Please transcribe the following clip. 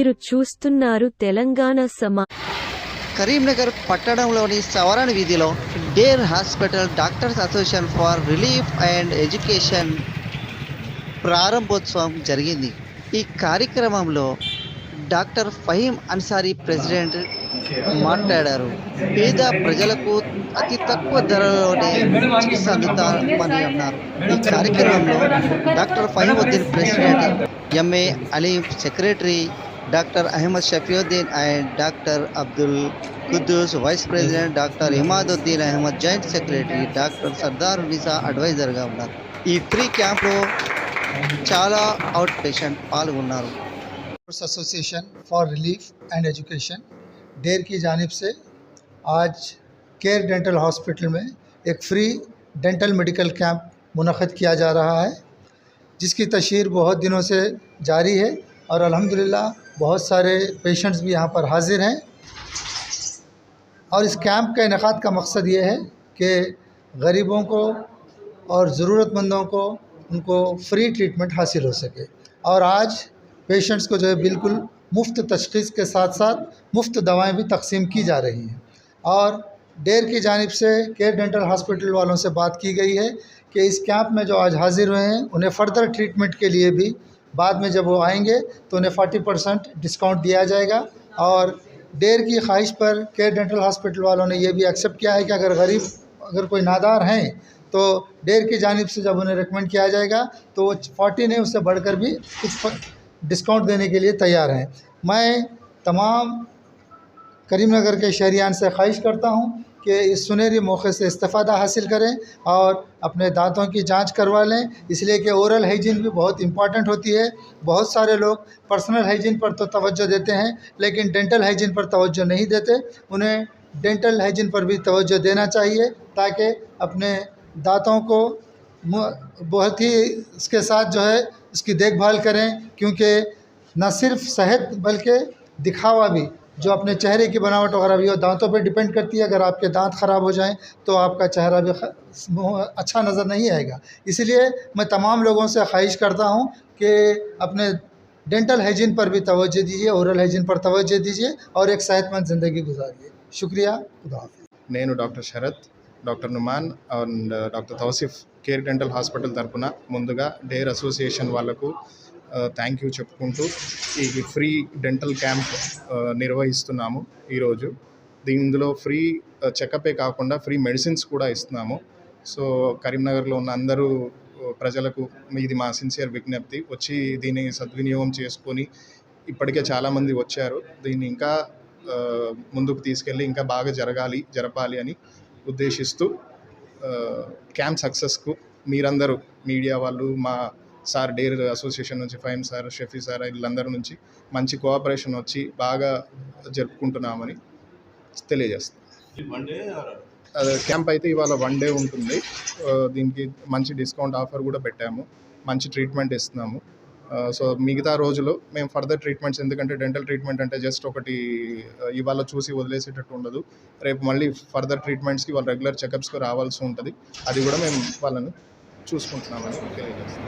మీరు చూస్తున్నారు తెలంగాణ కరీంనగర్ పట్టణంలోని సవరణ వీధిలో dare hospital doctors association for relief and education ప్రారంభోత్సవం జరిగింది. ఈ కార్యక్రమంలో డాక్టర్ ఫహీం అన్సారీ ప్రెసిడెంట్ మాట్లాడారు. పేద ప్రజలకు అతి తక్కువ ధరలోనే చికిత్స అందుతామని అన్నారు. ఈ కార్యక్రమంలో doctor Fahimuddin president, MA Aleem secretary, doctor Ahmed Shafiuddin and doctor Abdul Quddus vice president, doctor Imaduddin Ahmed joint secretary, doctor Sardar Nisa అడ్వైజర్గా ఉన్నారు. ఈ ఫ్రీ క్యాంప్లో చాలా అవుట్ పేషెంట్ పాల్గొన్నారు. Association for relief and education डेर की जानिब से आज केयर डेंटल हॉस्पिटल में एक फ्री डेंटल मेडिकल कैंप मुनक़्क़िद किया जा रहा है, जिसकी तशहीर बहुत दिनों से जारी है और अल्हम्दुलिल्लाह बहुत सारे पेशेंट्स भी यहाँ पर हाज़िर हैं। और इस कैंप का इनेकाद का मकसद ये है कि गरीबों को और ज़रूरतमंदों को उनको फ्री ट्रीटमेंट हासिल हो सके। और आज पेशेंट्स को जो है बिल्कुल मुफ्त तशख़ीस के साथ साथ मुफ्त दवाएं भी तकसीम की जा रही हैं। और डेर की जानिब से केयर डेंटल हॉस्पिटल वालों से बात की गई है कि इस कैंप में जो आज हाज़िर हुए हैं उन्हें फ़र्दर ट्रीटमेंट के लिए भी बाद में जब वो आएंगे तो उन्हें 40% डिस्काउंट दिया जाएगा। और डेर की ख्वाहिश पर केयर डेंटल हॉस्पिटल वालों ने यह भी एक्सेप्ट किया है कि अगर कोई नादार हैं तो डेर की जानिब से जब उन्हें रिकमेंड किया जाएगा तो वो 40 नहीं उससे बढ़कर भी कुछ डिस्काउंट देने के लिए तैयार हैं। मैं तमाम करीमनगर के शहरियान से ख्वाहिश करता हूँ कि इस सुनहरी मौके से इस्तेफ़ादा हासिल करें और अपने दांतों की जांच करवा लें, इसलिए कि ओरल हाइजीन भी बहुत इम्पॉर्टेंट होती है। बहुत सारे लोग पर्सनल हाइजीन पर तो तवज्जो देते हैं लेकिन डेंटल हाइजीन पर तवज्जो नहीं देते। उन्हें डेंटल हाइजीन पर भी तवज्जो देना चाहिए ताकि अपने दांतों को बहुत ही इसके साथ जो है इसकी देखभाल करें, क्योंकि न सिर्फ सेहत बल्कि दिखावा भी, जो अपने चेहरे की बनावट वगैरह भी वो दांतों पे डिपेंड करती है। अगर आपके दांत ख़राब हो जाएं तो आपका चेहरा भी अच्छा नज़र नहीं आएगा। इसलिए मैं तमाम लोगों से ख्वाहिश करता हूं कि अपने डेंटल हाइजीन पर भी तवज्जो दीजिए, ओरल हाइजीन पर तवज्जो दीजिए और एक सेहतमंद ज़िंदगी गुजारिए। शुक्रिया, खुदा हाफ़िज़। నేను doctor Sharath, doctor Numan and doctor Tausif care dental hospital తరపున ముందుగా డేర్ అసోసియేషన్ వాళ్ళకు థ్యాంక్ యూ చెప్పుకుంటూ ఈ ఫ్రీ డెంటల్ క్యాంప్ నిర్వహిస్తున్నాము ఈరోజు. ఇందులో ఫ్రీ చెకపే కాకుండా ఫ్రీ మెడిసిన్స్ కూడా ఇస్తున్నాము. సో కరీంనగర్లో ఉన్న అందరూ ప్రజలకు ఇది మా సిన్సియర్ విజ్ఞప్తి, వచ్చి దీన్ని సద్వినియోగం చేసుకొని ఇప్పటికే చాలామంది వచ్చారు. దీన్ని ఇంకా ముందుకు తీసుకెళ్ళి ఇంకా బాగా జరపాలి అని ఉద్దేశిస్తూ క్యాంప్ సక్సెస్కు మీరందరూ మీడియా వాళ్ళు, మా సార్ డేర్ అసోసియేషన్ నుంచి ఫహీం సార్, షఫీ సార్ వీళ్ళందరి నుంచి మంచి కోఆపరేషన్ వచ్చి బాగా జరుపుకుంటున్నామని తెలియజేస్తాం. క్యాంప్ అయితే ఇవాళ 1 డే ఉంటుంది. దీనికి మంచి డిస్కౌంట్ ఆఫర్ కూడా పెట్టాము, మంచి ట్రీట్మెంట్ ఇస్తున్నాము. సో మిగతా రోజులు మేము ఫర్దర్ ట్రీట్మెంట్స్, ఎందుకంటే డెంటల్ ట్రీట్మెంట్ అంటే జస్ట్ ఒకటి ఇవాళ చూసి వదిలేసేటట్టు ఉండదు. రేపు మళ్ళీ ఫర్దర్ ట్రీట్మెంట్స్కి వాళ్ళు రెగ్యులర్ చెకప్స్కి రావాల్సి ఉంటుంది. అది కూడా మేము వాళ్ళని చూసుకుంటున్నామని తెలియజేస్తాం.